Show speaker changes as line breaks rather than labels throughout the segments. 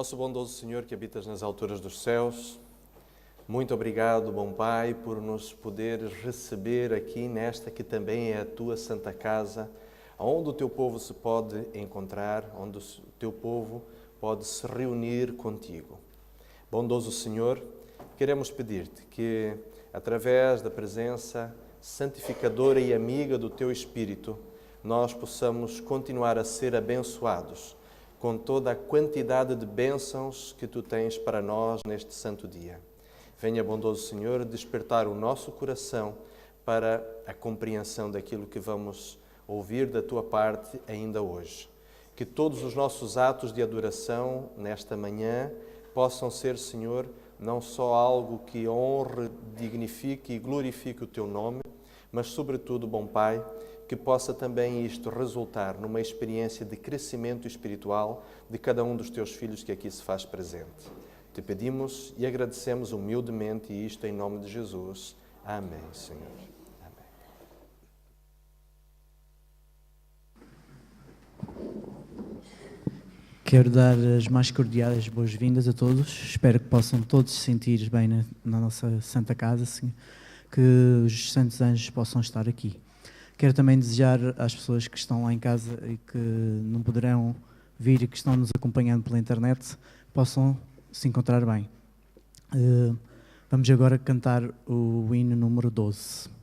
Nosso bondoso Senhor que habitas nas alturas dos céus, muito obrigado, bom Pai, por nos poderes receber aqui nesta que também é a tua santa casa, onde o teu povo se pode encontrar, onde o teu povo pode se reunir contigo. Bondoso Senhor, queremos pedir-te que, através da presença santificadora e amiga do teu Espírito, nós possamos continuar a ser abençoados com toda a quantidade de bênçãos que tu tens para nós neste santo dia. Venha, bondoso Senhor, despertar o nosso coração para a compreensão daquilo que vamos ouvir da tua parte ainda hoje. Que todos os nossos atos de adoração nesta manhã possam ser, Senhor, não só algo que honre, dignifique e glorifique o teu nome, mas, sobretudo, bom Pai, que possa também isto resultar numa experiência de crescimento espiritual de cada um dos teus filhos que aqui se faz presente. Te pedimos e agradecemos humildemente isto em nome de Jesus. Amém, Senhor. Amém.
Quero dar as mais cordiais boas-vindas a todos. Espero que possam todos se sentir bem na nossa Santa Casa, assim, que os santos anjos possam estar aqui. Quero também desejar às pessoas que estão lá em casa e que não poderão vir e que estão nos acompanhando pela internet, possam se encontrar bem. Vamos agora cantar o hino número 12.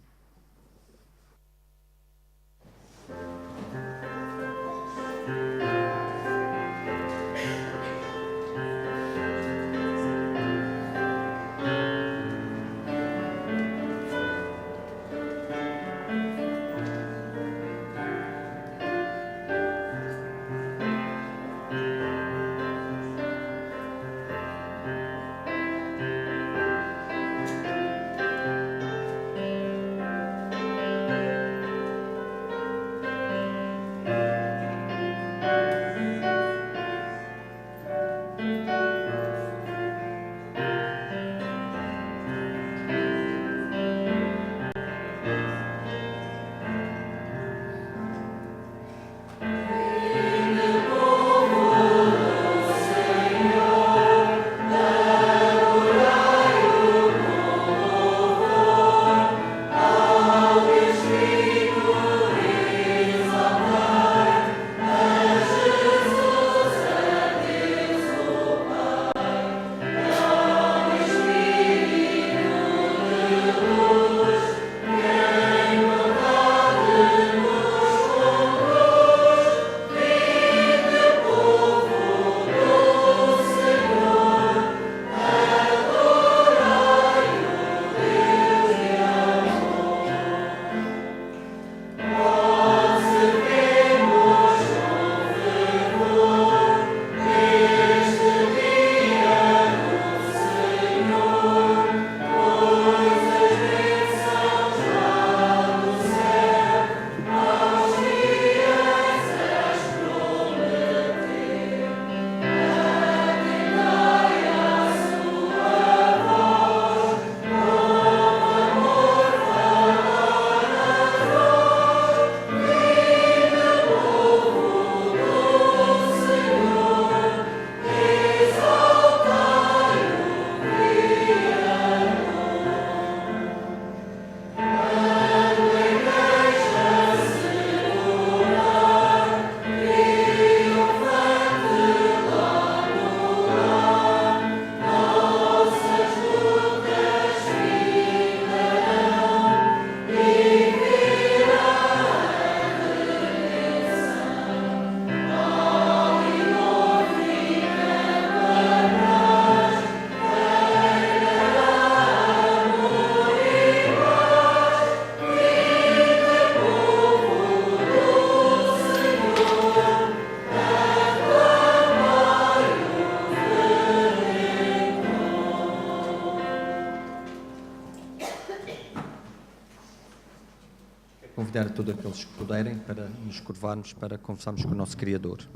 Convidar a todos aqueles que puderem para nos curvarmos para conversarmos com o nosso Criador.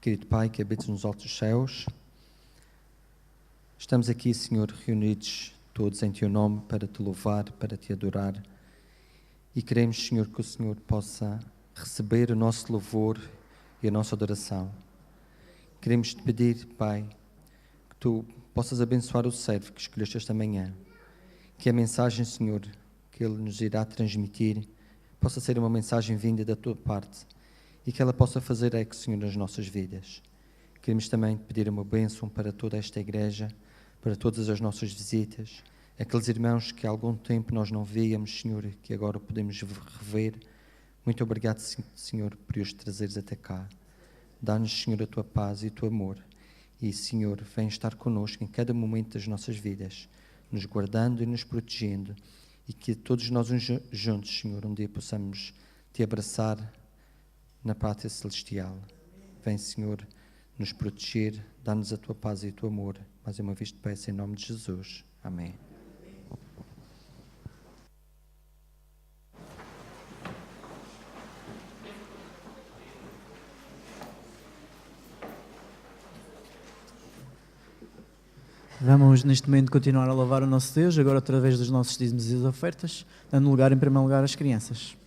Querido Pai, que habites nos altos céus, Estamos aqui, Senhor, reunidos todos em Teu nome para Te louvar, para Te adorar. E queremos, Senhor, que o Senhor possa receber o nosso louvor e a nossa adoração. Queremos Te pedir, Pai, que Tu possas abençoar o servo que escolheste esta manhã. Que a mensagem, Senhor, que Ele nos irá transmitir possa ser uma mensagem vinda da Tua parte e que ela possa fazer eco, Senhor, nas nossas vidas. Queremos também Te pedir uma bênção para toda esta igreja, para todas as nossas visitas, aqueles irmãos que há algum tempo nós não víamos, Senhor, que agora podemos rever. Muito obrigado, Senhor, por os trazeres até cá. Dá-nos, Senhor, a Tua paz e o Teu amor. E, Senhor, vem estar connosco em cada momento das nossas vidas, nos guardando e nos protegendo, e que todos nós juntos, Senhor, um dia possamos Te abraçar na pátria celestial. Vem, Senhor, nos proteger, dá-nos a Tua paz e o Teu amor. Mais uma vez te peço em nome de Jesus. Amém.
Vamos neste momento continuar a louvar o nosso Deus, agora através dos nossos dízimos e ofertas, dando lugar em primeiro lugar às crianças.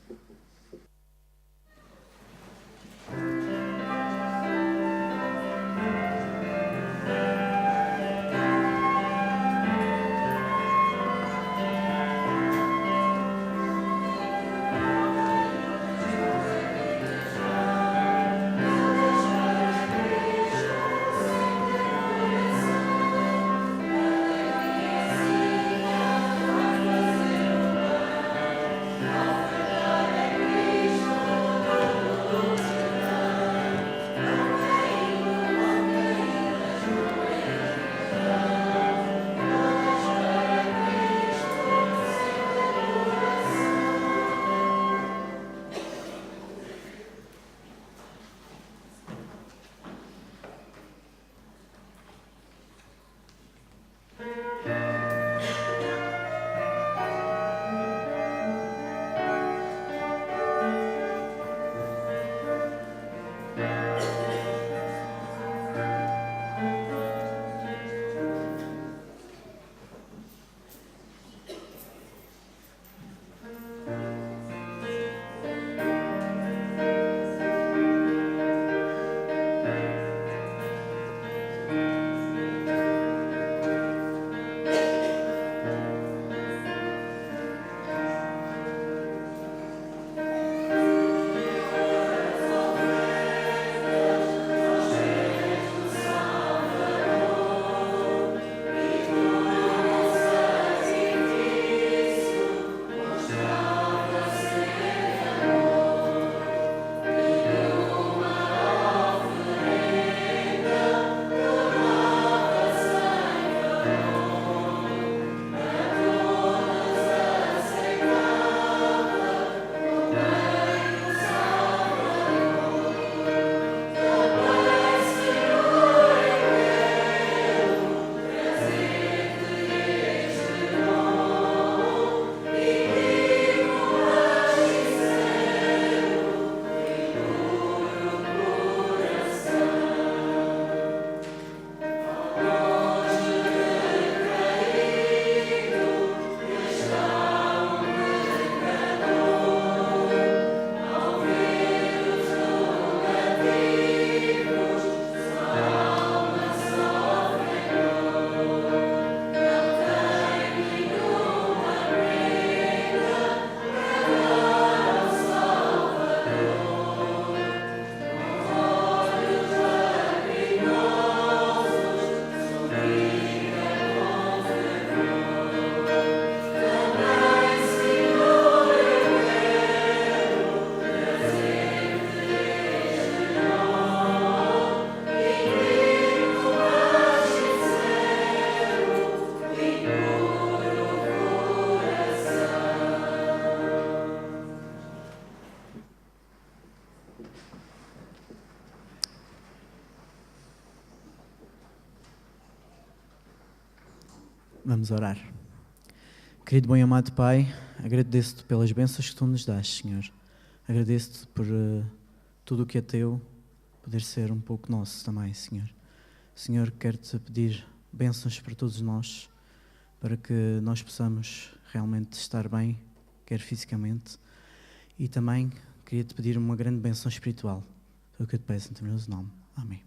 Vamos orar. Querido bom e amado Pai, agradeço-te pelas bênçãos que Tu nos dás, Senhor. Agradeço-te por tudo o que é Teu, poder ser um pouco nosso também, Senhor. Senhor, quero-te pedir bênçãos para todos nós, para que nós possamos realmente estar bem, quer fisicamente, e também queria-te pedir uma grande bênção espiritual. É o que eu te peço em teu nome. Amém.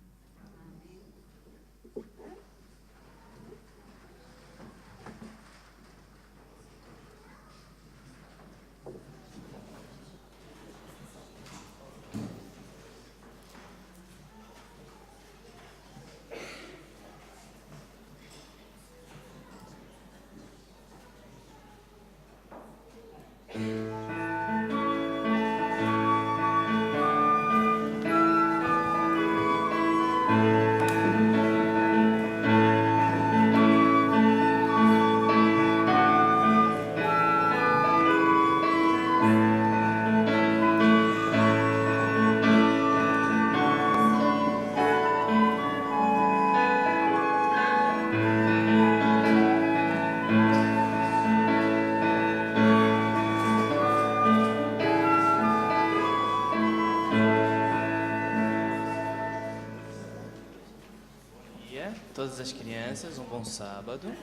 Todas as crianças, um bom sábado.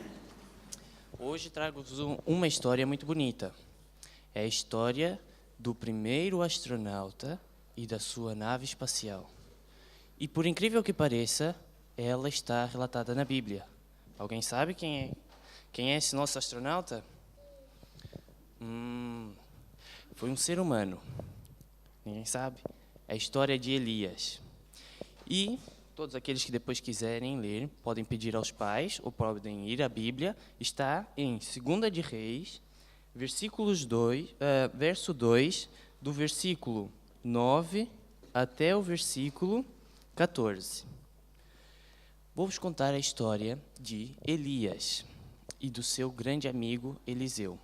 Hoje trago-vos uma história muito bonita. É a história do primeiro astronauta e da sua nave espacial. E por incrível que pareça, ela está relatada na Bíblia. Alguém sabe quem é esse nosso astronauta? Foi um ser humano. Ninguém sabe? É a história de Elias. E todos aqueles que depois quiserem ler, podem pedir aos pais ou podem ir à Bíblia. Está em 2 de Reis, verso 2, do versículo 9 até o versículo 14. Vou-vos contar a história de Elias e do seu grande amigo Eliseu.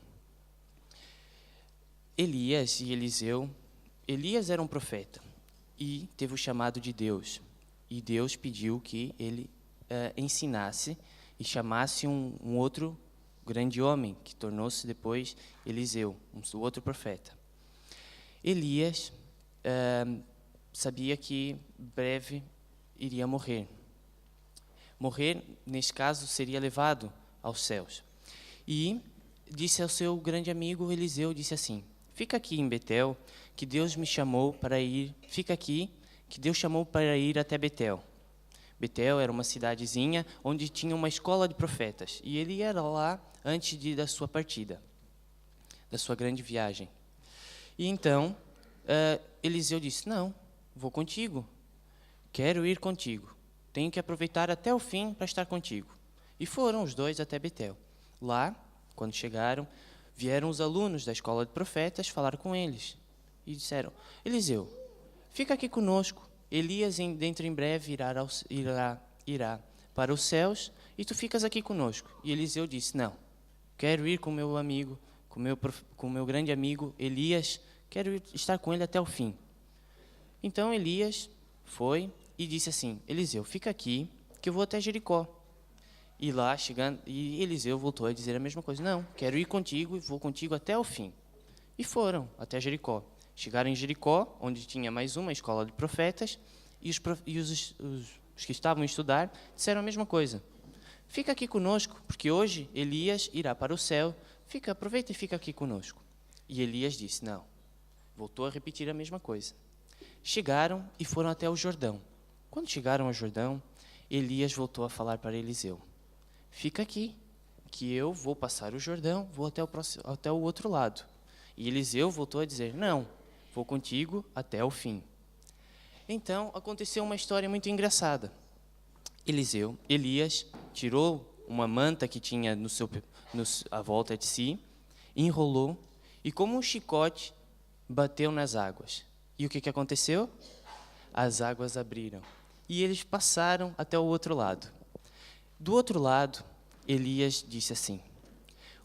Elias e Eliseu. Elias era um profeta e teve o chamado de Deus. E Deus pediu que ele ensinasse e chamasse um outro grande homem, que tornou-se depois Eliseu, um outro profeta. Elias sabia que breve iria morrer. Morrer, nesse caso, seria levado aos céus. E disse ao seu grande amigo Eliseu, disse assim: fica aqui em Betel, que Deus me chamou para ir, fica aqui, que Deus chamou para ir até Betel. Betel era uma cidadezinha onde tinha uma escola de profetas. E ele era lá antes da sua partida, da sua grande viagem. E então, Eliseu disse: não, vou contigo. Quero ir contigo. Tenho que aproveitar até o fim para estar contigo. E foram os dois até Betel. Lá, quando chegaram, vieram os alunos da escola de profetas falar com eles. E disseram: Eliseu, fica aqui conosco. Elias, dentro em breve, irá para os céus e tu ficas aqui conosco. E Eliseu disse: não, quero ir com meu amigo, com meu grande amigo Elias, quero estar com ele até o fim. Então Elias foi e disse assim: Eliseu, fica aqui que eu vou até Jericó. E lá chegando, e Eliseu voltou a dizer a mesma coisa: não, quero ir contigo e vou contigo até o fim. E foram até Jericó. Chegaram em Jericó, onde tinha mais uma escola de profetas, e os que estavam a estudar disseram a mesma coisa: fica aqui conosco, porque hoje Elias irá para o céu, aproveita e fica aqui conosco. E Elias disse: não, voltou a repetir a mesma coisa. Chegaram e foram até o Jordão. Quando chegaram ao Jordão, Elias voltou a falar para Eliseu: fica aqui, que eu vou passar o Jordão, vou até o outro lado. E Eliseu voltou a dizer: não, vou contigo até o fim. Então, aconteceu uma história muito engraçada. Elias, tirou uma manta que tinha à volta de si, enrolou e, como um chicote, bateu nas águas. E o que aconteceu? As águas abriram e eles passaram até o outro lado. Do outro lado, Elias disse assim: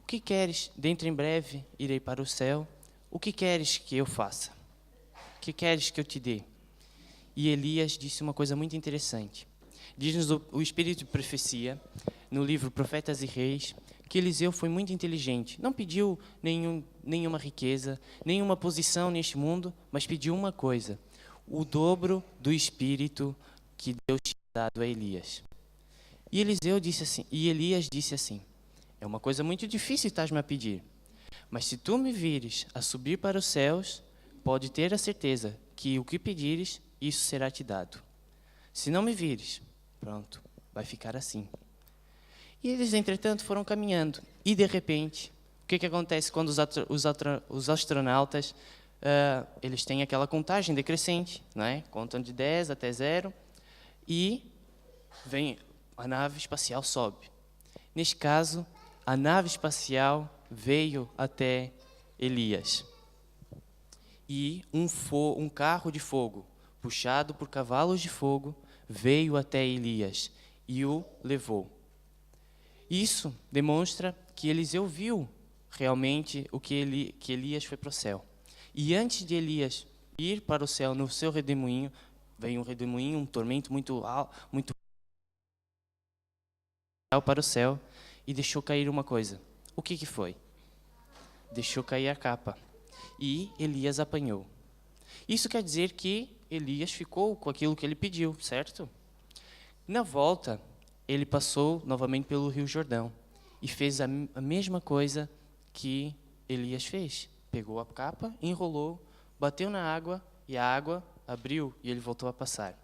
o que queres? Dentro em breve irei para o céu. O que queres que eu faça? O que queres que eu te dê? E Elias disse uma coisa muito interessante. Diz-nos o Espírito de Profecia, no livro Profetas e Reis, que Eliseu foi muito inteligente. Não pediu nenhuma riqueza, nenhuma posição neste mundo, mas pediu uma coisa: o dobro do Espírito que Deus tinha dado a Elias. E Elias disse assim: é uma coisa muito difícil estás-me a pedir, mas se tu me vires a subir para os céus, pode ter a certeza que o que pedires, isso será te dado. Se não me vires, pronto, vai ficar assim. E eles, entretanto, foram caminhando. E, de repente, o que acontece quando os astronautas, eles têm aquela contagem decrescente, não é? Contam de 10 até 0 e vem a nave espacial sobe. Neste caso, a nave espacial veio até Elias. E um carro de fogo, puxado por cavalos de fogo, veio até Elias e o levou. Isso demonstra que Eliseu viu realmente que Elias foi para o céu. E antes de Elias ir para o céu no seu redemoinho, veio um redemoinho, um tormento muito para o céu e deixou cair uma coisa. O que foi? Deixou cair a capa. E Elias apanhou. Isso quer dizer que Elias ficou com aquilo que ele pediu, certo? Na volta, ele passou novamente pelo Rio Jordão e fez a mesma coisa que Elias fez. Pegou a capa, enrolou, bateu na água e a água abriu e ele voltou a passar.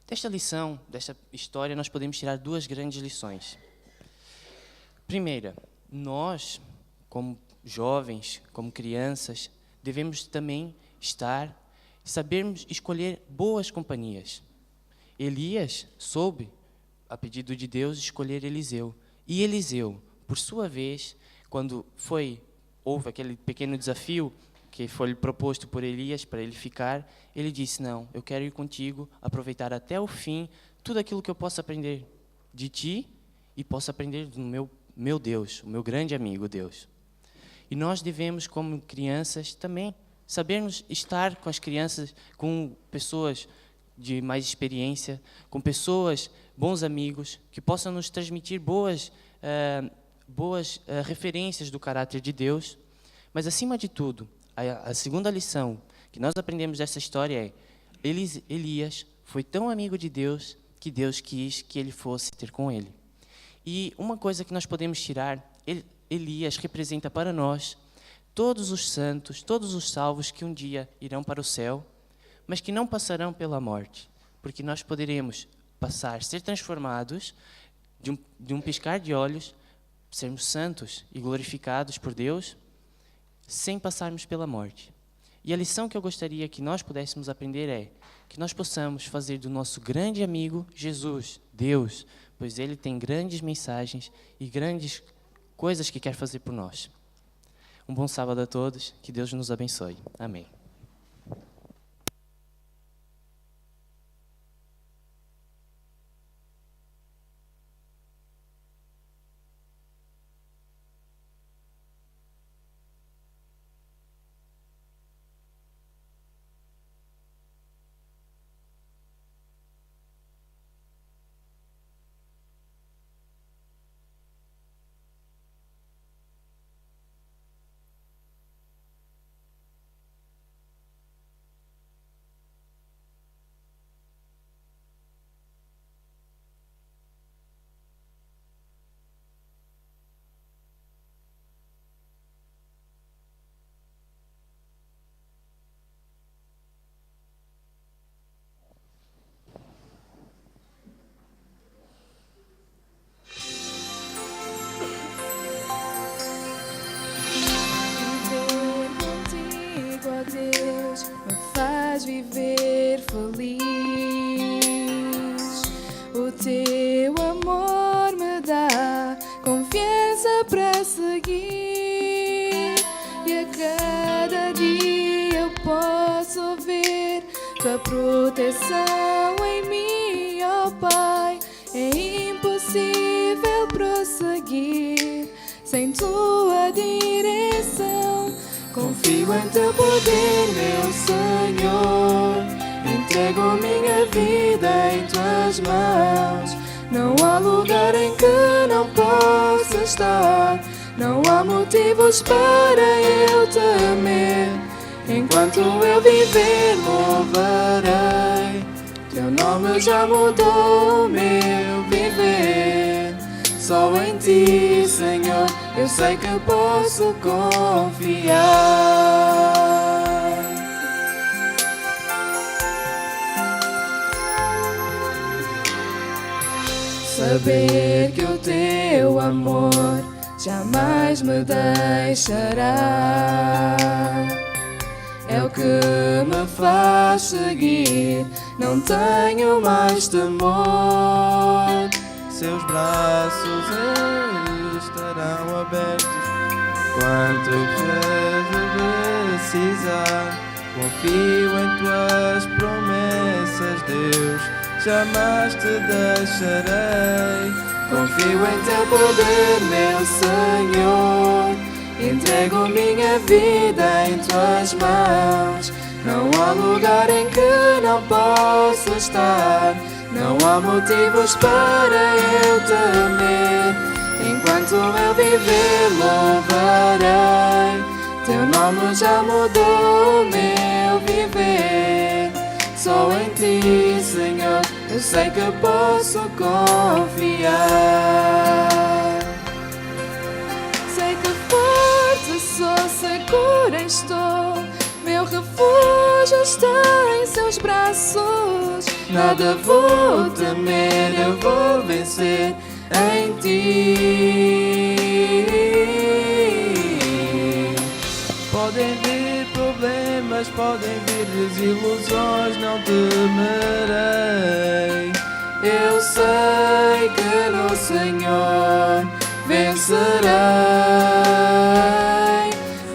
Desta lição, desta história, nós podemos tirar 2 grandes lições. Primeira, nós, como jovens, como crianças, devemos também sabermos escolher boas companhias. Elias soube, a pedido de Deus, escolher Eliseu. E Eliseu, por sua vez, quando houve aquele pequeno desafio que foi proposto por Elias para ele ficar, ele disse: não, eu quero ir contigo, aproveitar até o fim tudo aquilo que eu posso aprender de ti e posso aprender do meu Deus, o meu grande amigo Deus. E nós devemos, como crianças, também sabermos estar com as crianças, com pessoas de mais experiência, com pessoas, bons amigos, que possam nos transmitir boas referências do caráter de Deus. Mas, acima de tudo, a segunda lição que nós aprendemos dessa história é: Elias foi tão amigo de Deus que Deus quis que ele fosse ter com ele. E uma coisa que nós podemos tirar, Elias representa para nós todos os santos, todos os salvos que um dia irão para o céu, mas que não passarão pela morte, porque nós poderemos ser transformados de um piscar de olhos, sermos santos e glorificados por Deus, sem passarmos pela morte. E a lição que eu gostaria que nós pudéssemos aprender é que nós possamos fazer do nosso grande amigo Jesus, Deus, pois Ele tem grandes mensagens e grandes coisas que quer fazer por nós. Um bom sábado a todos, que Deus nos abençoe. Amém.
Viver feliz, o teu amor me dá confiança para seguir, e a cada dia eu posso ver tua proteção em mim, ó Pai. É impossível prosseguir sem tua direção. Confio em teu poder, meu Senhor. Entrego minha vida em tuas mãos. Não há lugar em que não possa estar. Não há motivos para eu temer. Enquanto eu viver, louvarei Teu nome já mudou o meu viver. Só em Ti, Senhor, eu sei que posso confiar. Saber que o Teu amor jamais me deixará é o que me faz seguir. Não tenho mais temor.
Seus braços estarão abertos quanto precisar. Confio em Tuas promessas, Deus, jamais Te deixarei.
Confio em Teu poder, meu Senhor. Entrego minha vida em Tuas mãos. Não há lugar em que não possa estar. Não há motivos para eu temer. Enquanto eu viver, louvarei. Teu nome já mudou o meu viver. Só em Ti, Senhor, eu sei que posso confiar. Sei que forte sou, segura estou. Meu refúgio está em Seus braços. Nada vou temer, eu vou vencer em Ti.
Podem vir problemas, podem vir desilusões, não temerei.
Eu sei que no Senhor vencerei.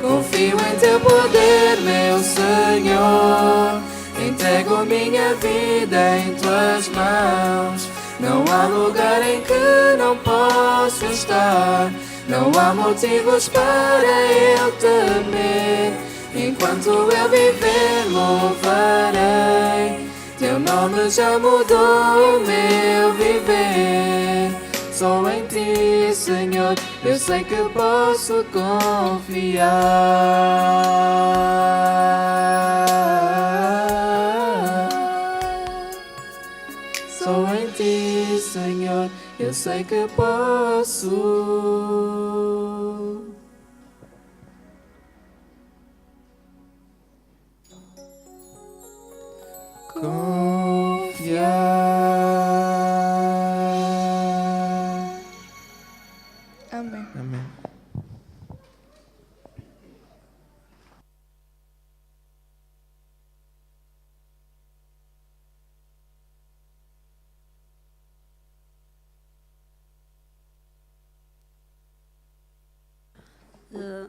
Confio em Teu poder, meu Senhor. Entrego minha vida em Tuas mãos. Não há lugar em que não posso estar. Não há motivos para eu temer. Enquanto eu viver, louvarei. Teu nome já mudou o meu viver. Só em Ti, Senhor, eu sei que posso confiar. Só em Ti, Senhor, eu sei que posso confiar. Amém.
Amém.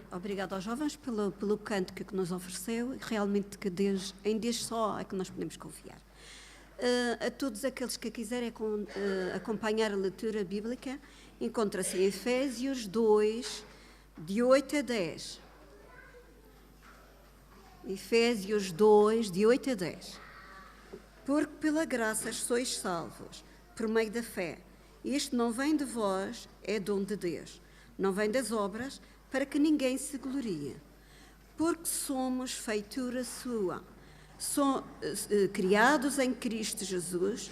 Obrigado aos jovens pelo canto que nos ofereceu e realmente que em Deus só é que nós podemos confiar. A todos aqueles que quiserem acompanhar a leitura bíblica, encontra-se em Efésios 2, de 8 a 10. Efésios 2, de 8 a 10. Porque pela graça sois salvos, por meio da fé. Isto não vem de vós, é dom de Deus. Não vem das obras, para que ninguém se glorie. Porque somos feitura sua, criados em Cristo Jesus,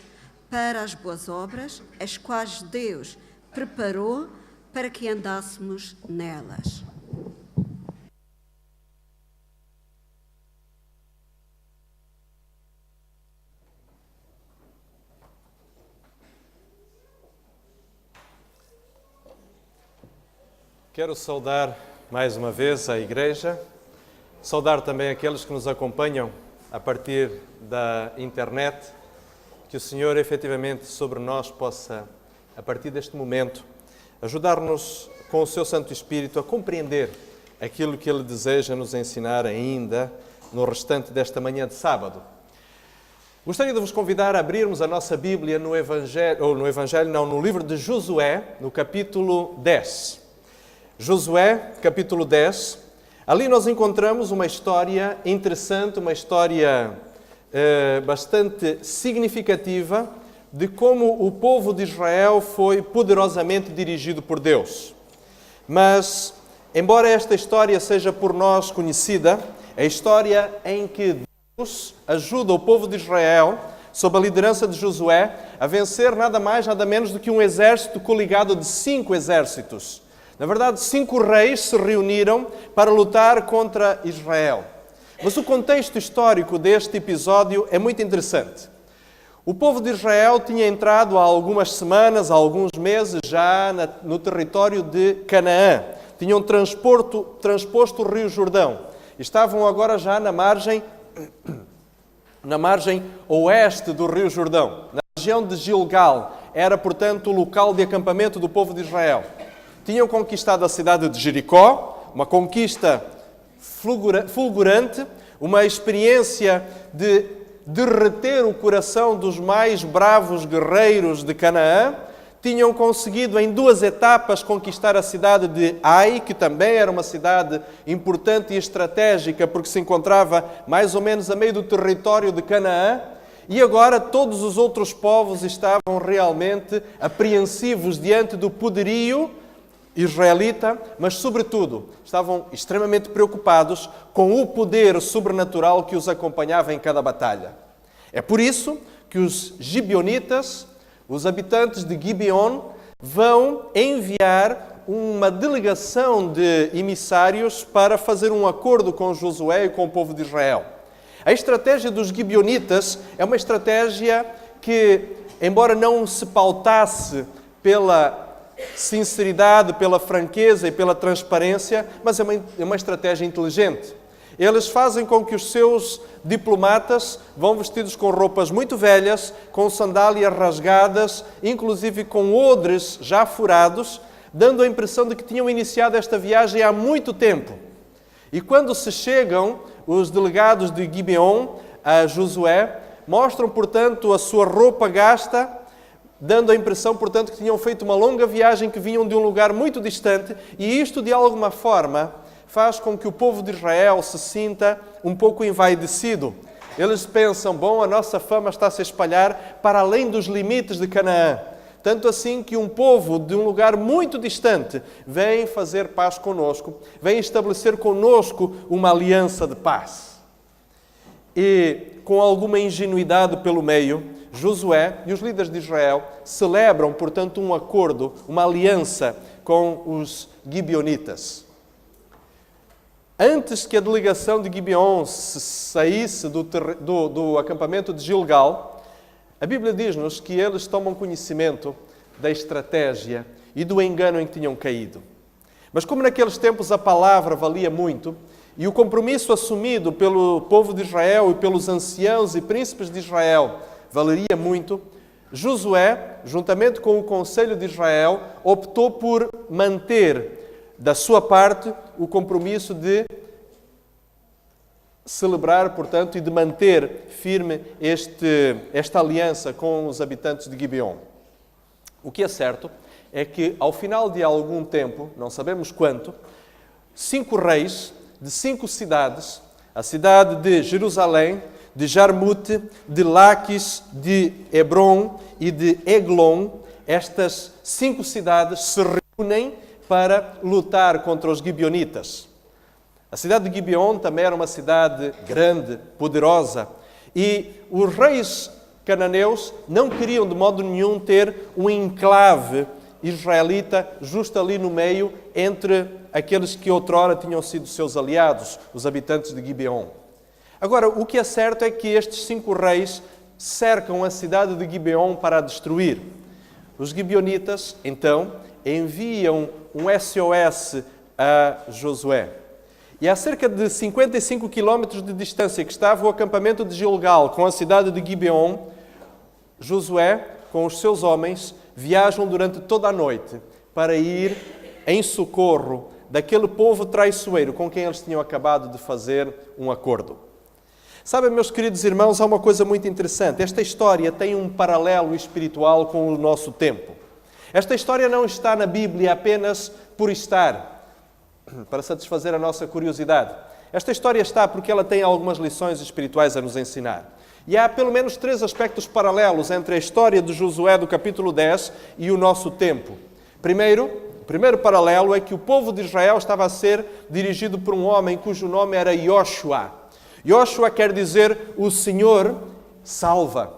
para as boas obras, as quais Deus preparou para que andássemos nelas.
Quero saudar mais uma vez a Igreja, saudar também aqueles que nos acompanham a partir da internet, que o Senhor efetivamente sobre nós possa, a partir deste momento, ajudar-nos com o Seu Santo Espírito a compreender aquilo que Ele deseja nos ensinar ainda no restante desta manhã de sábado. Gostaria de vos convidar a abrirmos a nossa Bíblia no livro de Josué, no capítulo 10. Josué, capítulo 10, ali nós encontramos uma história interessante, uma história bastante significativa de como o povo de Israel foi poderosamente dirigido por Deus. Mas, embora esta história seja por nós conhecida, é a história em que Deus ajuda o povo de Israel sob a liderança de Josué, a vencer nada mais, nada menos do que um exército coligado de 5 exércitos. Na verdade, 5 reis se reuniram para lutar contra Israel. Mas o contexto histórico deste episódio é muito interessante. O povo de Israel tinha entrado há algumas semanas, há alguns meses já no território de Canaã. Tinham transposto o Rio Jordão. Estavam agora já na margem oeste do Rio Jordão. Na região de Gilgal. Era, portanto, o local de acampamento do povo de Israel. Tinham conquistado a cidade de Jericó, uma conquista fulgurante, uma experiência de derreter o coração dos mais bravos guerreiros de Canaã. Tinham conseguido em 2 etapas conquistar a cidade de Ai, que também era uma cidade importante e estratégica, porque se encontrava mais ou menos a meio do território de Canaã. E agora todos os outros povos estavam realmente apreensivos diante do poderio israelita, mas, sobretudo, estavam extremamente preocupados com o poder sobrenatural que os acompanhava em cada batalha. É por isso que os gibeonitas, os habitantes de Gibeon, vão enviar uma delegação de emissários para fazer um acordo com Josué e com o povo de Israel. A estratégia dos gibeonitas é uma estratégia que, embora não se pautasse pela sinceridade, pela franqueza e pela transparência, mas é uma estratégia inteligente. Eles fazem com que os seus diplomatas vão vestidos com roupas muito velhas, com sandálias rasgadas, inclusive com odres já furados, dando a impressão de que tinham iniciado esta viagem há muito tempo. E quando se chegam, os delegados de Gibeon a Josué mostram, portanto, a sua roupa gasta, dando a impressão, portanto, que tinham feito uma longa viagem, que vinham de um lugar muito distante, e isto, de alguma forma, faz com que o povo de Israel se sinta um pouco envaidecido. Eles pensam, bom, a nossa fama está a se espalhar para além dos limites de Canaã. Tanto assim que um povo de um lugar muito distante vem fazer paz conosco, vem estabelecer conosco uma aliança de paz. E, com alguma ingenuidade pelo meio, Josué e os líderes de Israel celebram, portanto, um acordo, uma aliança com os gibeonitas. Antes que a delegação de Gibeon saísse do acampamento de Gilgal, a Bíblia diz-nos que eles tomam conhecimento da estratégia e do engano em que tinham caído. Mas como naqueles tempos a palavra valia muito, e o compromisso assumido pelo povo de Israel e pelos anciãos e príncipes de Israel valeria muito, Josué, juntamente com o Conselho de Israel, optou por manter da sua parte o compromisso de celebrar, portanto, e de manter firme esta aliança com os habitantes de Gibeon. O que é certo é que, ao final de algum tempo, não sabemos quanto, 5 reis de 5 cidades, a cidade de Jerusalém, de Jarmute, de Laquis, de Hebron e de Eglon, estas 5 cidades se reúnem para lutar contra os gibeonitas. A cidade de Gibeon também era uma cidade grande, poderosa, e os reis cananeus não queriam de modo nenhum ter um enclave israelita justo ali no meio entre aqueles que outrora tinham sido seus aliados, os habitantes de Gibeon. Agora, o que é certo é que estes 5 reis cercam a cidade de Gibeon para a destruir. Os gibeonitas, então, enviam um SOS a Josué. E a cerca de 55 quilómetros de distância que estava o acampamento de Gilgal com a cidade de Gibeon, Josué, com os seus homens, viajam durante toda a noite para ir em socorro daquele povo traiçoeiro com quem eles tinham acabado de fazer um acordo. Sabem, meus queridos irmãos, há uma coisa muito interessante. Esta história tem um paralelo espiritual com o nosso tempo. Esta história não está na Bíblia apenas por estar, para satisfazer a nossa curiosidade. Esta história está porque ela tem algumas lições espirituais a nos ensinar. E há pelo menos 3 aspectos paralelos entre a história de Josué do capítulo 10 e o nosso tempo. O primeiro paralelo é que o povo de Israel estava a ser dirigido por um homem cujo nome era Yoshua. Yoshua quer dizer o Senhor salva.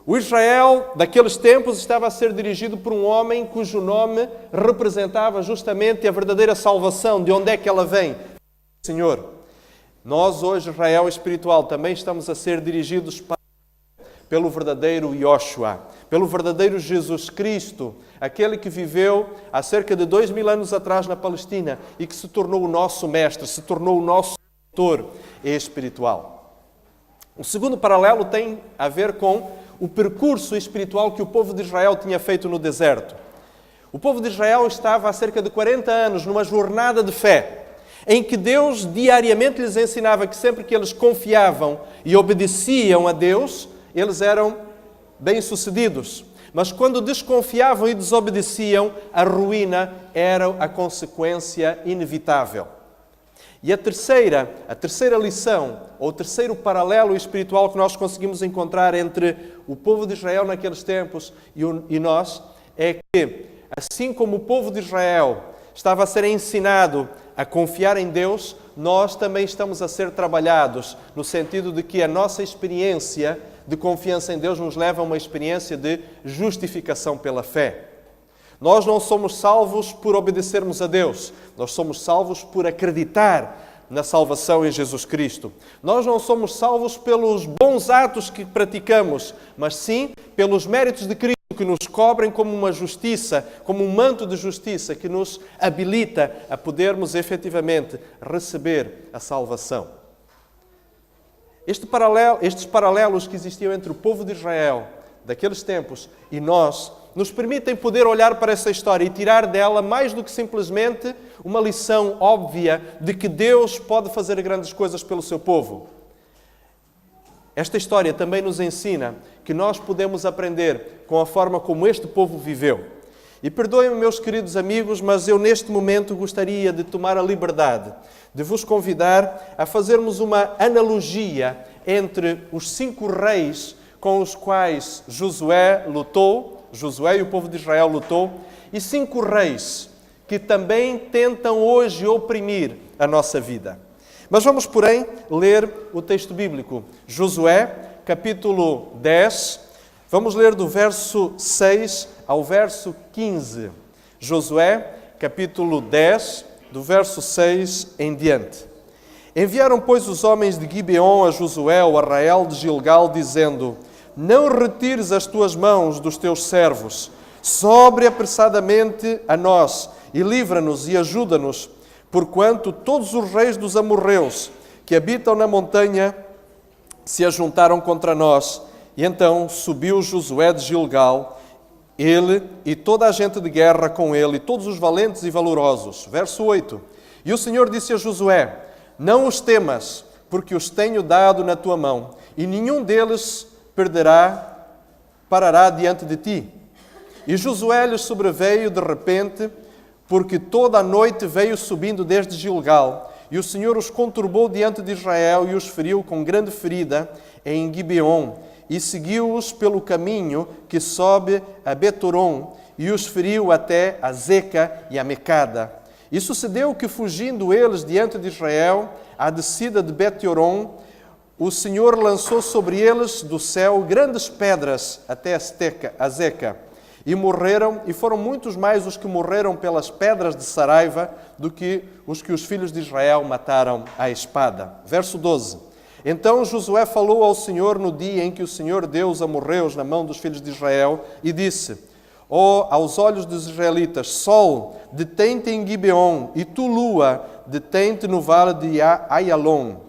O Israel daqueles tempos estava a ser dirigido por um homem cujo nome representava justamente a verdadeira salvação. De onde é que ela vem? Senhor. Nós hoje, Israel espiritual, também estamos a ser dirigidos pelo verdadeiro Yoshua, pelo verdadeiro Jesus Cristo, aquele que viveu há cerca de 2000 anos atrás na Palestina e que se tornou o nosso mestre, se tornou o nosso doutor espiritual. O segundo paralelo tem a ver com o percurso espiritual que o povo de Israel tinha feito no deserto. O povo de Israel estava há cerca de 40 anos numa jornada de fé, em que Deus diariamente lhes ensinava que sempre que eles confiavam e obedeciam a Deus, eles eram bem-sucedidos. Mas quando desconfiavam e desobedeciam, a ruína era a consequência inevitável. E a terceira lição, ou o terceiro paralelo espiritual que nós conseguimos encontrar entre o povo de Israel naqueles tempos e nós, é que, assim como o povo de Israel estava a ser ensinado a confiar em Deus, nós também estamos a ser trabalhados, no sentido de que a nossa experiência de confiança em Deus nos leva a uma experiência de justificação pela fé. Nós não somos salvos por obedecermos a Deus, nós somos salvos por acreditar na salvação em Jesus Cristo. Nós não somos salvos pelos bons atos que praticamos, mas sim pelos méritos de Cristo que nos cobrem como uma justiça, como um manto de justiça que nos habilita a podermos efetivamente receber a salvação. Estes paralelos que existiam entre o povo de Israel daqueles tempos e nós, nos permitem poder olhar para essa história e tirar dela mais do que simplesmente uma lição óbvia de que Deus pode fazer grandes coisas pelo seu povo. Esta história também nos ensina que nós podemos aprender com a forma como este povo viveu. E perdoem-me, meus queridos amigos, mas eu neste momento gostaria de tomar a liberdade de vos convidar a fazermos uma analogia entre os 5 reis com os quais Josué e o povo de Israel lutou, e 5 reis que também tentam hoje oprimir a nossa vida. Mas vamos, porém, ler o texto bíblico. Josué, capítulo 10, vamos ler do verso 6 ao verso 15. Josué, capítulo 10, do verso 6 em diante. Enviaram, pois, os homens de Gibeon a Josué, ao arraial de Gilgal, dizendo: não retires as tuas mãos dos teus servos, sobre apressadamente a nós, e livra-nos e ajuda-nos, porquanto todos os reis dos amorreus que habitam na montanha se ajuntaram contra nós. E então subiu Josué de Gilgal, ele e toda a gente de guerra com ele, e todos os valentes e valorosos. Verso 8. E o Senhor disse a Josué: não os temas, porque os tenho dado na tua mão, e nenhum deles parará diante de ti. E Josué lhes sobreveio de repente, porque toda a noite veio subindo desde Gilgal, e o Senhor os conturbou diante de Israel e os feriu com grande ferida em Gibeon, e seguiu-os pelo caminho que sobe a Betoron, e os feriu até a Zeca e a Mecada. E sucedeu que, fugindo eles diante de Israel, à descida de Bet-horon, o Senhor lançou sobre eles do céu grandes pedras até a Zeca, e morreram, e foram muitos mais os que morreram pelas pedras de Saraiva do que os filhos de Israel mataram à espada. Verso 12. Então Josué falou ao Senhor no dia em que o Senhor deu os amorreus na mão dos filhos de Israel e disse: aos olhos dos israelitas, sol, detém-te em Gibeon, e tu, lua, detém-te no vale de Aialon.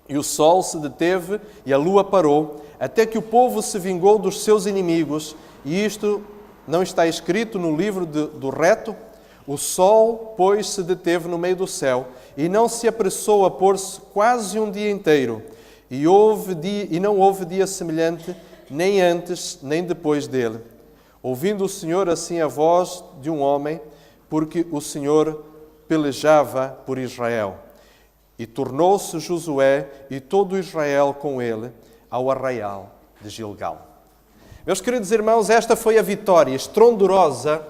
E o sol se deteve e a lua parou, até que o povo se vingou dos seus inimigos, e isto não está escrito no livro do reto? O sol, pois, se deteve no meio do céu, e não se apressou a pôr-se quase um dia inteiro, e não houve dia semelhante, nem antes, nem depois dele. Ouvindo o Senhor assim a voz de um homem, porque o Senhor pelejava por Israel. E tornou-se Josué e todo Israel com ele ao arraial de Gilgal. Meus queridos irmãos, esta foi a vitória estrondosa,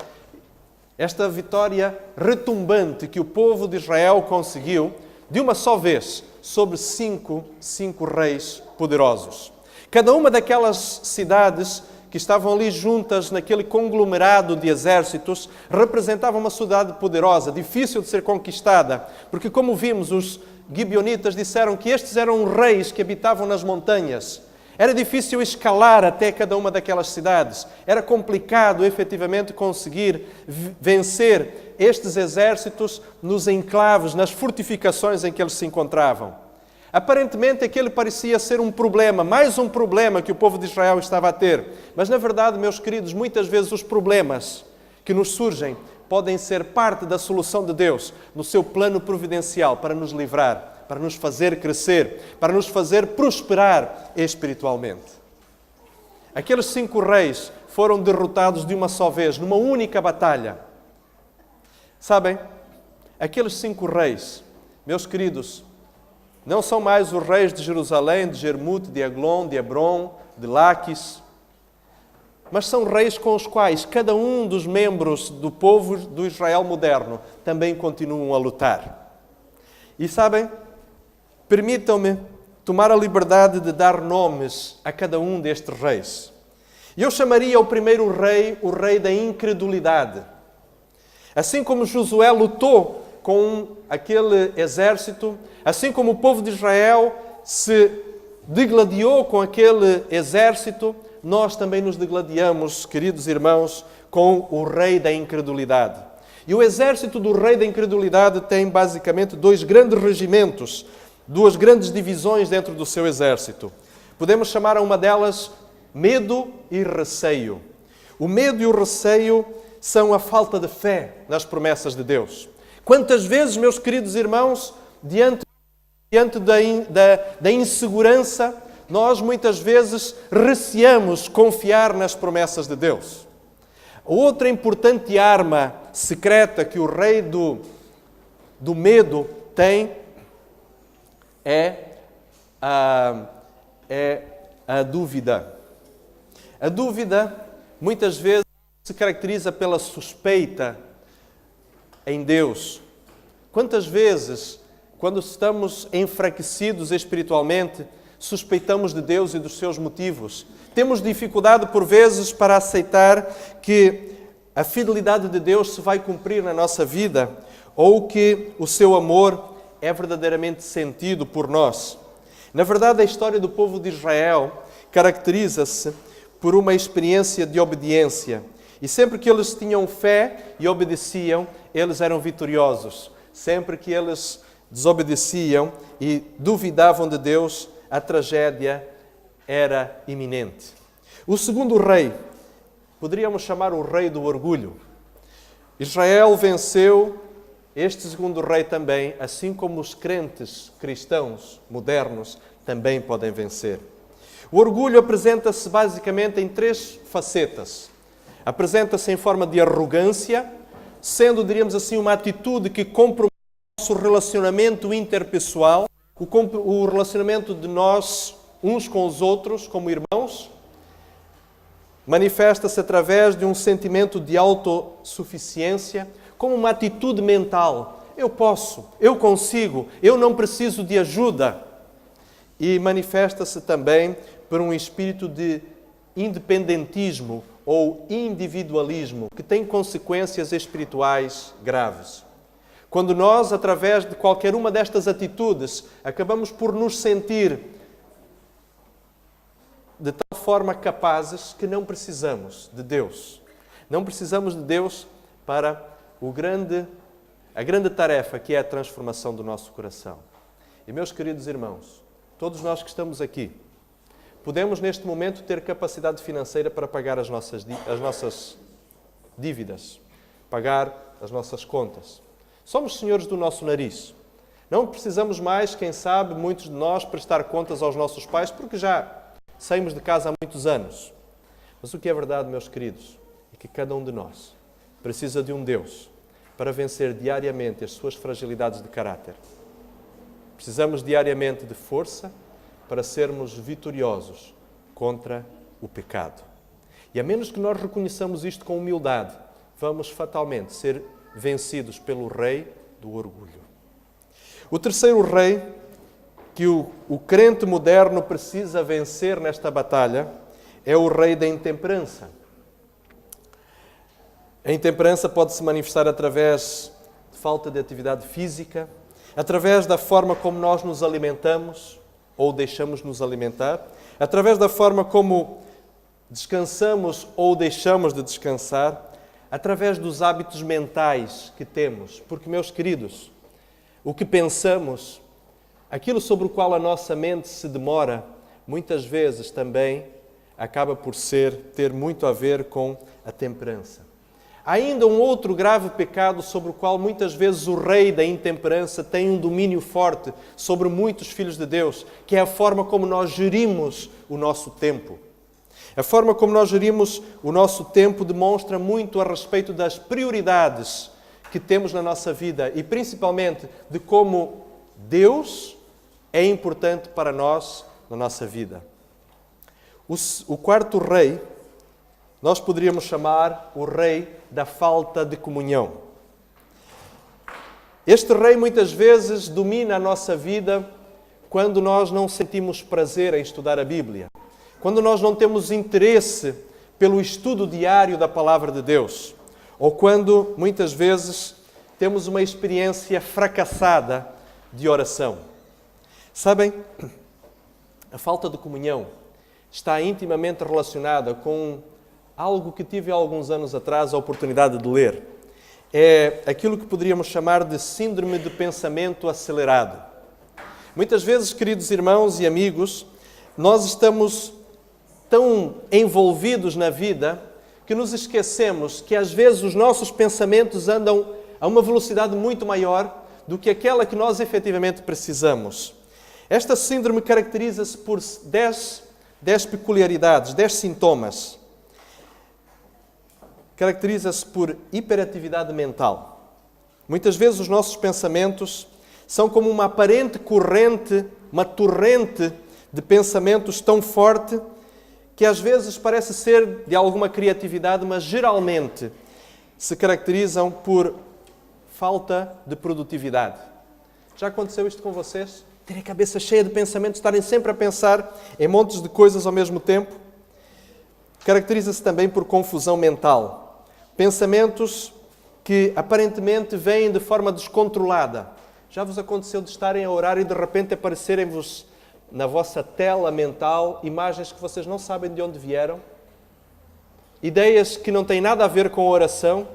esta vitória retumbante que o povo de Israel conseguiu de uma só vez sobre cinco reis poderosos, Cada uma daquelas cidades que estavam ali juntas naquele conglomerado de exércitos representava uma cidade poderosa, difícil de ser conquistada, porque, como vimos, os gibeonitas disseram que estes eram reis que habitavam nas montanhas. Era difícil escalar até cada uma daquelas cidades. Era complicado, efetivamente, conseguir vencer estes exércitos nos enclaves, nas fortificações em que eles se encontravam. Aparentemente, aquele parecia ser um problema, mais um problema que o povo de Israel estava a ter. Mas, na verdade, meus queridos, muitas vezes os problemas que nos surgem podem ser parte da solução de Deus no seu plano providencial para nos livrar, para nos fazer crescer, para nos fazer prosperar espiritualmente. Aqueles 5 reis foram derrotados de uma só vez, numa única batalha. Sabem, aqueles 5 reis, meus queridos, não são mais os reis de Jerusalém, de Jarmute, de Eglon, de Hebron, de Laquis, mas são reis com os quais cada um dos membros do povo do Israel moderno também continuam a lutar. E sabem, permitam-me tomar a liberdade de dar nomes a cada um destes reis. Eu chamaria o primeiro rei o rei da incredulidade. Assim como Josué lutou com aquele exército, assim como o povo de Israel se degladiou com aquele exército, nós também nos degladiamos, queridos irmãos, com o rei da incredulidade. E o exército do rei da incredulidade tem basicamente 2 grandes regimentos, 2 grandes divisões dentro do seu exército. Podemos chamar a uma delas medo e receio. O medo e o receio são a falta de fé nas promessas de Deus. Quantas vezes, meus queridos irmãos, diante da insegurança, nós muitas vezes receamos confiar nas promessas de Deus. Outra importante arma secreta que o rei do medo tem é a dúvida. A dúvida, muitas vezes, se caracteriza pela suspeita em Deus. Quantas vezes, quando estamos enfraquecidos espiritualmente, suspeitamos de Deus e dos seus motivos? Temos dificuldade, por vezes, para aceitar que a fidelidade de Deus se vai cumprir na nossa vida ou que o seu amor é verdadeiramente sentido por nós. Na verdade, a história do povo de Israel caracteriza-se por uma experiência de obediência. E sempre que eles tinham fé e obedeciam, eles eram vitoriosos. Sempre que eles desobedeciam e duvidavam de Deus, a tragédia era iminente. O segundo rei, poderíamos chamar o rei do orgulho. Israel venceu este segundo rei também, assim como os crentes cristãos modernos também podem vencer. O orgulho apresenta-se basicamente em 3 facetas. Apresenta-se em forma de arrogância, sendo, diríamos assim, uma atitude que compromete o nosso relacionamento interpessoal, o relacionamento de nós uns com os outros, como irmãos. Manifesta-se através de um sentimento de autossuficiência, como uma atitude mental. Eu posso, eu consigo, eu não preciso de ajuda. E manifesta-se também por um espírito de independentismo ou individualismo, que tem consequências espirituais graves. Quando nós, através de qualquer uma destas atitudes, acabamos por nos sentir de tal forma capazes que não precisamos de Deus. Não precisamos de Deus para a grande tarefa que é a transformação do nosso coração. E, meus queridos irmãos, todos nós que estamos aqui, podemos neste momento ter capacidade financeira para pagar as nossas dívidas, pagar as nossas contas. Somos senhores do nosso nariz. Não precisamos mais, quem sabe, muitos de nós, prestar contas aos nossos pais, porque já saímos de casa há muitos anos. Mas o que é verdade, meus queridos, é que cada um de nós precisa de um Deus para vencer diariamente as suas fragilidades de caráter. Precisamos diariamente de força para sermos vitoriosos contra o pecado. E a menos que nós reconheçamos isto com humildade, vamos fatalmente ser vencidos pelo rei do orgulho. O terceiro rei que o crente moderno precisa vencer nesta batalha é o rei da intemperança. A intemperança pode se manifestar através de falta de atividade física, através da forma como nós nos alimentamos ou deixamos nos alimentar, através da forma como descansamos ou deixamos de descansar, através dos hábitos mentais que temos. Porque, meus queridos, o que pensamos, aquilo sobre o qual a nossa mente se demora, muitas vezes também acaba por ter muito a ver com a temperança. Há ainda um outro grave pecado sobre o qual muitas vezes o rei da intemperança tem um domínio forte sobre muitos filhos de Deus, que é a forma como nós gerimos o nosso tempo. A forma como nós gerimos o nosso tempo demonstra muito a respeito das prioridades que temos na nossa vida e principalmente de como Deus é importante para nós na nossa vida. O quarto rei, nós poderíamos chamar o rei da falta de comunhão. Este rei muitas vezes domina a nossa vida quando nós não sentimos prazer em estudar a Bíblia, quando nós não temos interesse pelo estudo diário da Palavra de Deus, ou quando muitas vezes temos uma experiência fracassada de oração. Sabem, a falta de comunhão está intimamente relacionada com algo que tive há alguns anos atrás a oportunidade de ler. É aquilo que poderíamos chamar de síndrome de pensamento acelerado. Muitas vezes, queridos irmãos e amigos, nós estamos tão envolvidos na vida que nos esquecemos que às vezes os nossos pensamentos andam a uma velocidade muito maior do que aquela que nós efetivamente precisamos. Esta síndrome caracteriza-se por 10 peculiaridades, 10 sintomas. Caracteriza-se por hiperatividade mental. Muitas vezes os nossos pensamentos são como uma aparente corrente, uma torrente de pensamentos tão forte que às vezes parece ser de alguma criatividade, mas geralmente se caracterizam por falta de produtividade. Já aconteceu isto com vocês? Terem a cabeça cheia de pensamentos, estarem sempre a pensar em montes de coisas ao mesmo tempo? Caracteriza-se também por confusão mental. Pensamentos que aparentemente vêm de forma descontrolada. Já vos aconteceu de estarem a orar e de repente aparecerem-vos na vossa tela mental imagens que vocês não sabem de onde vieram? Ideias que não têm nada a ver com a oração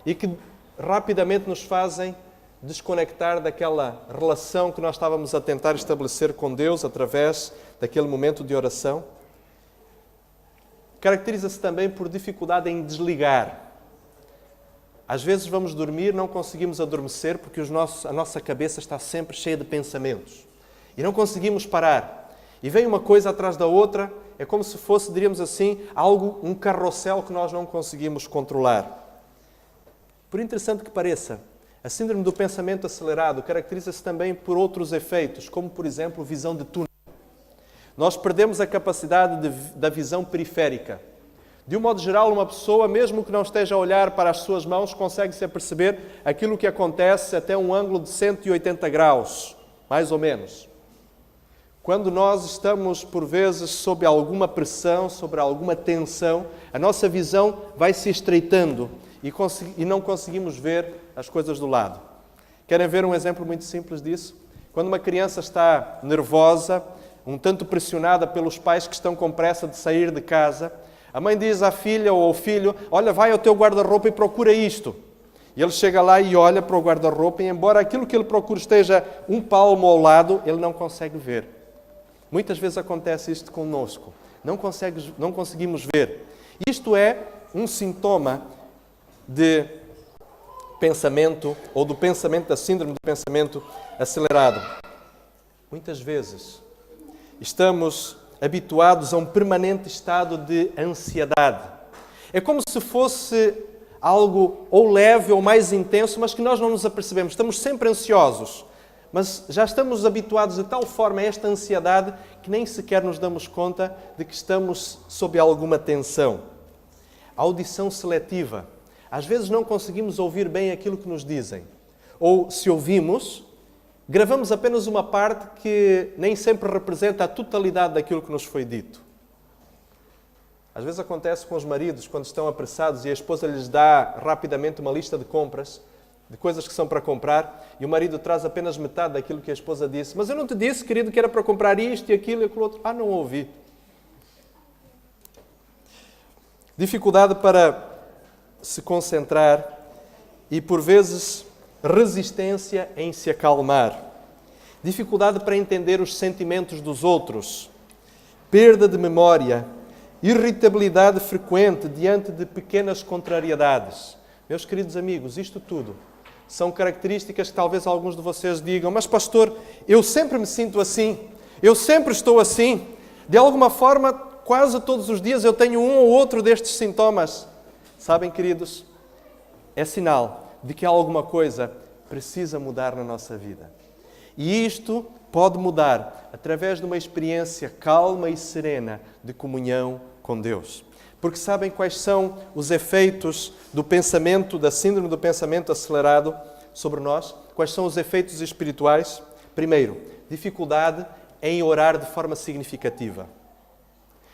e que rapidamente nos fazem desconectar daquela relação que nós estávamos a tentar estabelecer com Deus através daquele momento de oração. Caracteriza-se também por dificuldade em desligar. Às vezes vamos dormir, não conseguimos adormecer porque a nossa cabeça está sempre cheia de pensamentos. E não conseguimos parar. E vem uma coisa atrás da outra, é como se fosse, diríamos assim, um carrossel que nós não conseguimos controlar. Por interessante que pareça, a síndrome do pensamento acelerado caracteriza-se também por outros efeitos, como, por exemplo, visão de túnel. Nós perdemos a capacidade da visão periférica. De um modo geral, uma pessoa, mesmo que não esteja a olhar para as suas mãos, consegue-se perceber aquilo que acontece até um ângulo de 180 graus, mais ou menos. Quando nós estamos, por vezes, sob alguma pressão, sobre alguma tensão, a nossa visão vai se estreitando e não conseguimos ver as coisas do lado. Querem ver um exemplo muito simples disso? Quando uma criança está nervosa, um tanto pressionada pelos pais que estão com pressa de sair de casa, a mãe diz à filha ou ao filho: olha, vai ao teu guarda-roupa e procura isto. E ele chega lá e olha para o guarda-roupa e, embora aquilo que ele procura esteja um palmo ao lado, ele não consegue ver. Muitas vezes acontece isto conosco. Não conseguimos ver. Isto é um sintoma de pensamento ou do pensamento, da síndrome do pensamento acelerado. Muitas vezes estamos habituados a um permanente estado de ansiedade. É como se fosse algo ou leve ou mais intenso, mas que nós não nos apercebemos. Estamos sempre ansiosos, mas já estamos habituados de tal forma a esta ansiedade que nem sequer nos damos conta de que estamos sob alguma tensão. A audição seletiva. Às vezes não conseguimos ouvir bem aquilo que nos dizem. Ou, se ouvimos, gravamos apenas uma parte que nem sempre representa a totalidade daquilo que nos foi dito. Às vezes acontece com os maridos, quando estão apressados e a esposa lhes dá rapidamente uma lista de compras, de coisas que são para comprar, e o marido traz apenas metade daquilo que a esposa disse. Mas eu não te disse, querido, que era para comprar isto e aquilo outro. Ah, não ouvi. Dificuldade para se concentrar e, por vezes, resistência em se acalmar. Dificuldade para entender os sentimentos dos outros. Perda de memória. Irritabilidade frequente diante de pequenas contrariedades. Meus queridos amigos, isto tudo são características que talvez alguns de vocês digam: mas pastor, eu sempre me sinto assim, eu sempre estou assim. De alguma forma, quase todos os dias eu tenho um ou outro destes sintomas. Sabem, queridos, é sinal de que alguma coisa precisa mudar na nossa vida. E isto pode mudar através de uma experiência calma e serena de comunhão com Deus. Porque sabem quais são os efeitos do pensamento, da síndrome do pensamento acelerado sobre nós? Quais são os efeitos espirituais? Primeiro, dificuldade em orar de forma significativa.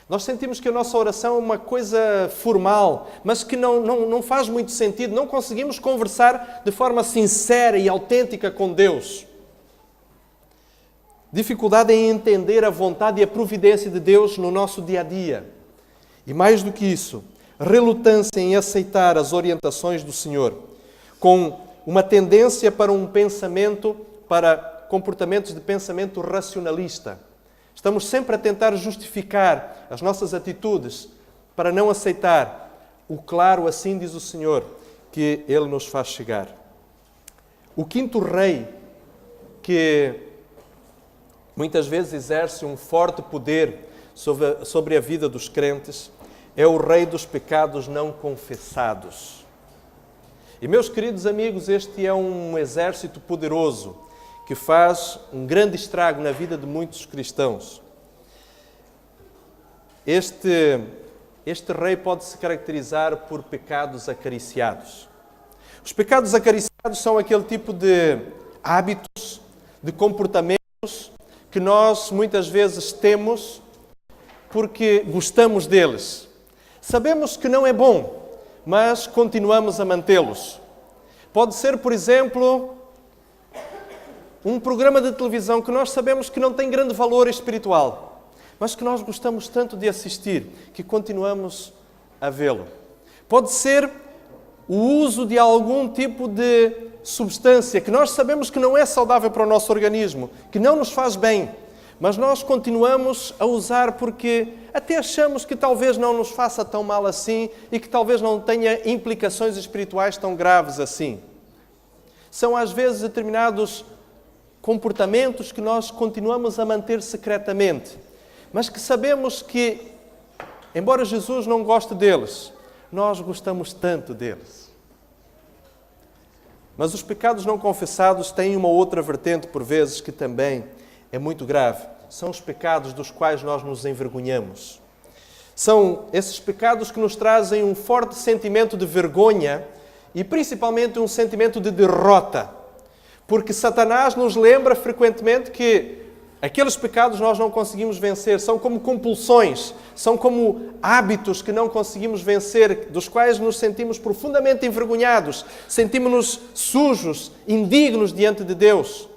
Nós sentimos que a nossa oração é uma coisa formal, mas que não faz muito sentido. Não conseguimos conversar de forma sincera e autêntica com Deus. Dificuldade em entender a vontade e a providência de Deus no nosso dia a dia. E mais do que isso, relutância em aceitar as orientações do Senhor, com uma tendência para para comportamentos de pensamento racionalista. Estamos sempre a tentar justificar as nossas atitudes para não aceitar o claro, assim diz o Senhor, que Ele nos faz chegar. O quinto rei, que muitas vezes exerce um forte poder sobre a vida dos crentes, é o rei dos pecados não confessados. E, meus queridos amigos, este é um exército poderoso que faz um grande estrago na vida de muitos cristãos. Este rei pode se caracterizar por pecados acariciados. Os pecados acariciados são aquele tipo de hábitos, de comportamentos que nós muitas vezes temos porque gostamos deles. Sabemos que não é bom, mas continuamos a mantê-los. Pode ser, por exemplo, um programa de televisão que nós sabemos que não tem grande valor espiritual, mas que nós gostamos tanto de assistir, que continuamos a vê-lo. Pode ser o uso de algum tipo de substância que nós sabemos que não é saudável para o nosso organismo, que não nos faz bem, mas nós continuamos a usar porque até achamos que talvez não nos faça tão mal assim e que talvez não tenha implicações espirituais tão graves assim. São às vezes determinados comportamentos que nós continuamos a manter secretamente, mas que sabemos que, embora Jesus não goste deles, nós gostamos tanto deles. Mas os pecados não confessados têm uma outra vertente, por vezes, que também é muito grave. São os pecados dos quais nós nos envergonhamos. São esses pecados que nos trazem um forte sentimento de vergonha e principalmente um sentimento de derrota. Porque Satanás nos lembra frequentemente que aqueles pecados nós não conseguimos vencer. São como compulsões, são como hábitos que não conseguimos vencer, dos quais nos sentimos profundamente envergonhados, sentimos-nos sujos, indignos diante de Deus.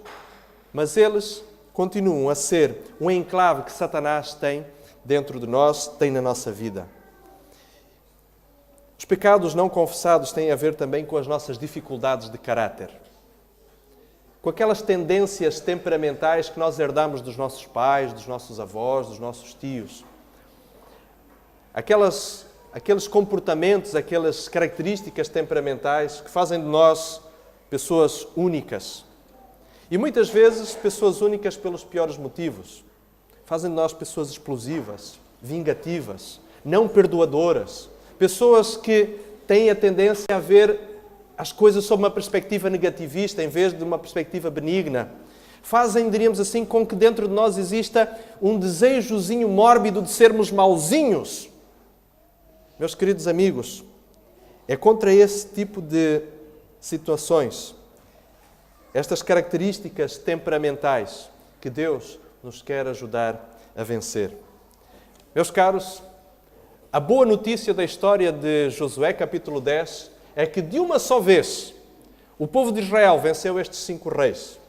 Mas eles continuam a ser um enclave que Satanás tem dentro de nós, tem na nossa vida. Os pecados não confessados têm a ver também com as nossas dificuldades de caráter, com aquelas tendências temperamentais que nós herdamos dos nossos pais, dos nossos avós, dos nossos tios. Aqueles comportamentos, aquelas características temperamentais que fazem de nós pessoas únicas. E muitas vezes pessoas únicas pelos piores motivos. Fazem de nós pessoas explosivas, vingativas, não perdoadoras. Pessoas que têm a tendência a ver as coisas sob uma perspectiva negativista em vez de uma perspectiva benigna. Fazem, diríamos assim, com que dentro de nós exista um desejozinho mórbido de sermos mauzinhos. Meus queridos amigos, é contra esse tipo de situações estas características temperamentais que Deus nos quer ajudar a vencer. Meus caros, a boa notícia da história de Josué, capítulo 10, é que de uma só vez o povo de Israel venceu estes 5 reis.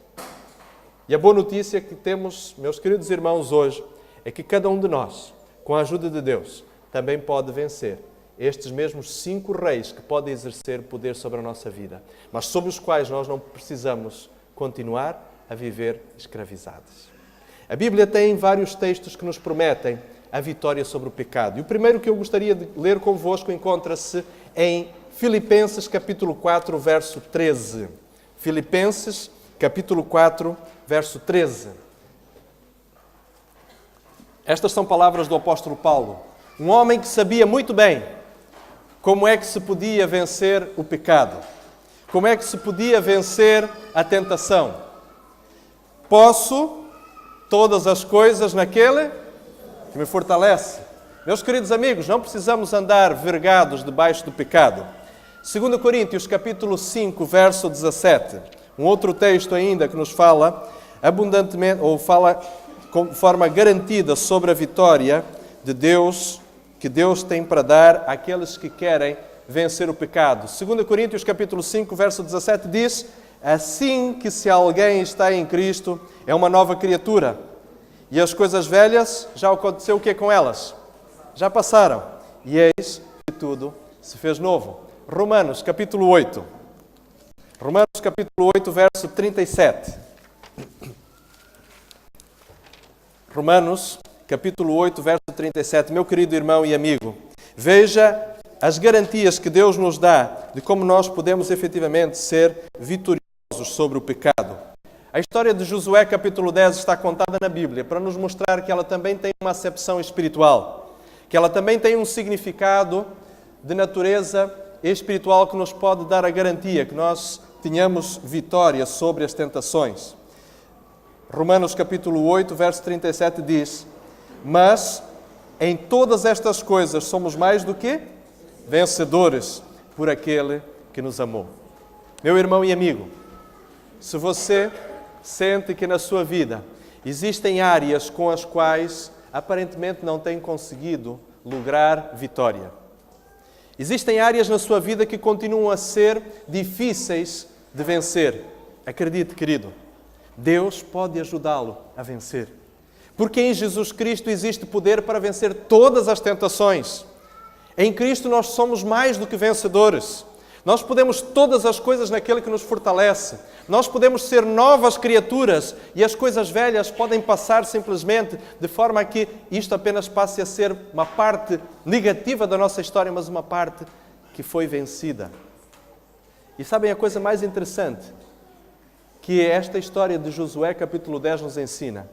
E a boa notícia que temos, meus queridos irmãos, hoje, é que cada um de nós, com a ajuda de Deus, também pode vencer estes mesmos 5 reis que podem exercer poder sobre a nossa vida, mas sobre os quais nós não precisamos continuar a viver escravizados. A Bíblia tem vários textos que nos prometem a vitória sobre o pecado. E o primeiro que eu gostaria de ler convosco encontra-se em Filipenses, capítulo 4, verso 13. Filipenses, capítulo 4, verso 13. Estas são palavras do apóstolo Paulo, um homem que sabia muito bem como é que se podia vencer o pecado, como é que se podia vencer a tentação. Posso todas as coisas naquele que me fortalece. Meus queridos amigos, não precisamos andar vergados debaixo do pecado. 2 Coríntios, capítulo 5, verso 17. Um outro texto ainda que nos fala abundantemente, ou fala com forma garantida sobre a vitória de Deus, que Deus tem para dar àqueles que querem vencer o pecado. 2 Coríntios, capítulo 5, verso 17 diz: assim que se alguém está em Cristo, é uma nova criatura. E as coisas velhas, já aconteceu o que com elas? Já passaram. E eis que tudo se fez novo. Romanos, capítulo 8. Romanos, capítulo 8, verso 37. Romanos, capítulo 8, verso 37. Meu querido irmão e amigo, veja as garantias que Deus nos dá de como nós podemos efetivamente ser vitoriosos sobre o pecado. A história de Josué, capítulo 10, está contada na Bíblia para nos mostrar que ela também tem uma acepção espiritual, que ela também tem um significado de natureza espiritual que nos pode dar a garantia que nós tenhamos vitória sobre as tentações. Romanos, capítulo 8, verso 37 diz: mas em todas estas coisas somos mais do que vencedores por aquele que nos amou. Meu irmão e amigo, se você sente que na sua vida existem áreas com as quais aparentemente não tem conseguido lograr vitória, existem áreas na sua vida que continuam a ser difíceis de vencer, acredite, querido, Deus pode ajudá-lo a vencer. Porque em Jesus Cristo existe poder para vencer todas as tentações. Em Cristo nós somos mais do que vencedores. Nós podemos todas as coisas naquele que nos fortalece. Nós podemos ser novas criaturas e as coisas velhas podem passar simplesmente de forma a que isto apenas passe a ser uma parte negativa da nossa história, mas uma parte que foi vencida. E sabem a coisa mais interessante que esta história de Josué, capítulo 10, nos ensina?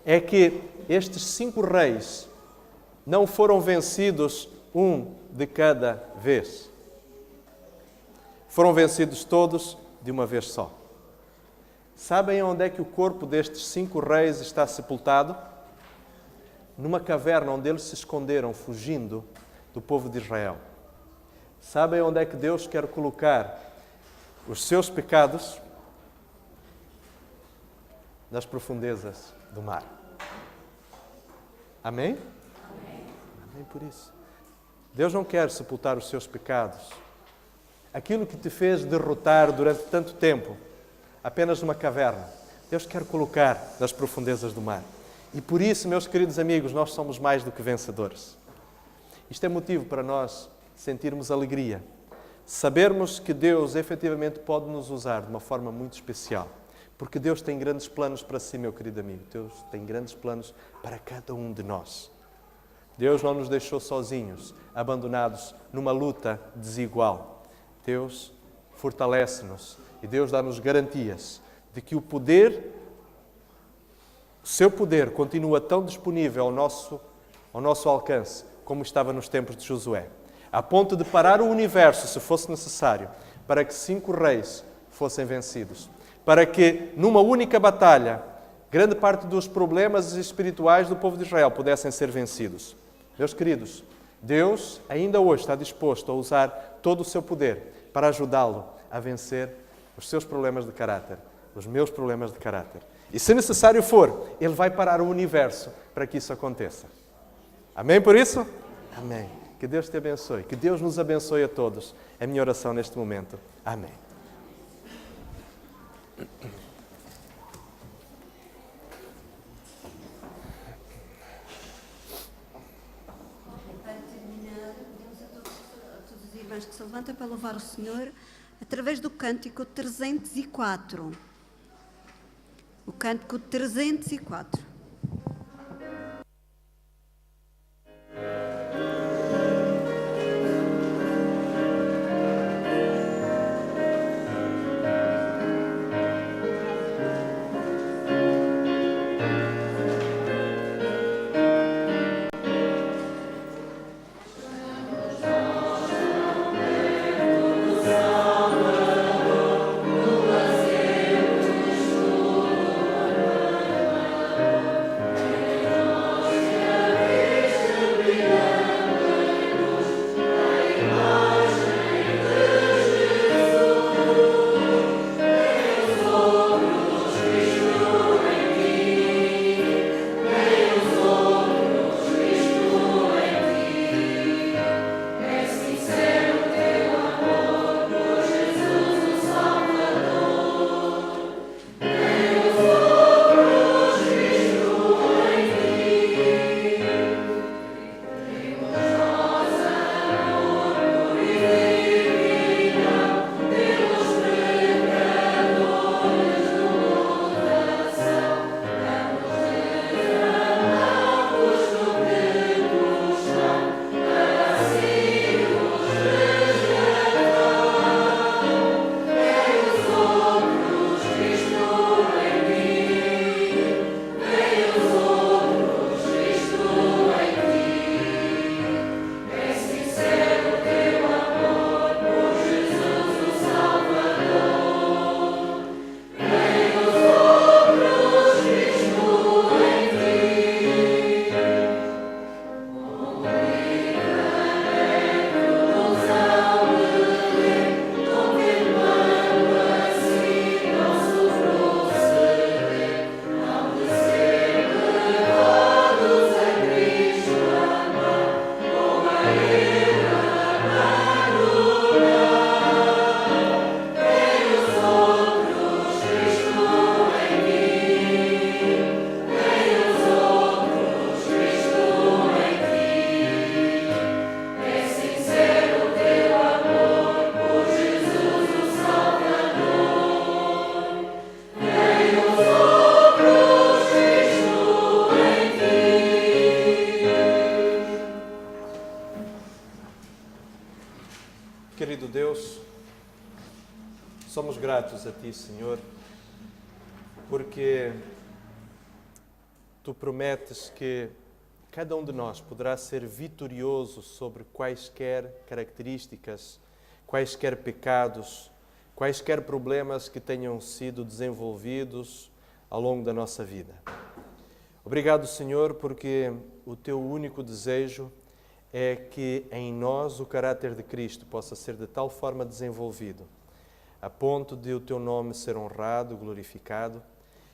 É que estes 5 reis não foram vencidos um de cada vez. Foram vencidos todos de uma vez só. Sabem onde é que o corpo destes 5 reis está sepultado? Numa caverna onde eles se esconderam, fugindo do povo de Israel. Sabem onde é que Deus quer colocar os seus pecados? Nas profundezas do mar. Amém? Amém? Amém por isso. Deus não quer sepultar os seus pecados. Aquilo que te fez derrotar durante tanto tempo, apenas numa caverna, Deus quer colocar nas profundezas do mar. E por isso, meus queridos amigos, nós somos mais do que vencedores. Isto é motivo para nós sentirmos alegria. Sabermos que Deus efetivamente pode nos usar de uma forma muito especial. Porque Deus tem grandes planos para si, meu querido amigo. Deus tem grandes planos para cada um de nós. Deus não nos deixou sozinhos, abandonados numa luta desigual. Deus fortalece-nos e Deus dá-nos garantias de que o seu poder continua tão disponível ao nosso alcance como estava nos tempos de Josué. A ponto de parar o universo, se fosse necessário, para que 5 reis fossem vencidos. Para que, numa única batalha, grande parte dos problemas espirituais do povo de Israel pudessem ser vencidos. Meus queridos, Deus ainda hoje está disposto a usar todo o seu poder para ajudá-lo a vencer os seus problemas de caráter, os meus problemas de caráter. E se necessário for, Ele vai parar o universo para que isso aconteça. Amém por isso? Amém. Que Deus te abençoe. Que Deus nos abençoe a todos. É a minha oração neste momento. Amém.
Para terminar, pedimos a todos os irmãos que se levantem para louvar o Senhor através do cântico 304. O cântico 304.
Querido Deus, somos gratos a Ti, Senhor, porque Tu prometes que cada um de nós poderá ser vitorioso sobre quaisquer características, quaisquer pecados, quaisquer problemas que tenham sido desenvolvidos ao longo da nossa vida. Obrigado, Senhor, porque o Teu único desejo é que em nós o caráter de Cristo possa ser de tal forma desenvolvido, a ponto de o Teu nome ser honrado, glorificado,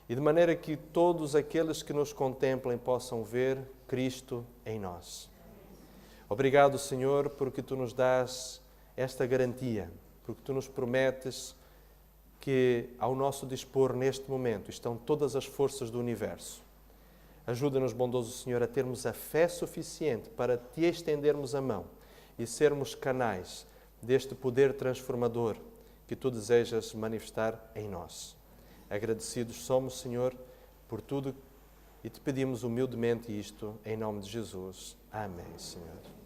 e de maneira que todos aqueles que nos contemplem possam ver Cristo em nós. Obrigado, Senhor, porque Tu nos dás esta garantia, porque Tu nos prometes que ao nosso dispor neste momento estão todas as forças do universo. Ajuda-nos, bondoso Senhor, a termos a fé suficiente para Te estendermos a mão e sermos canais deste poder transformador que Tu desejas manifestar em nós. Agradecidos somos, Senhor, por tudo e Te pedimos humildemente isto em nome de Jesus. Amém, Senhor.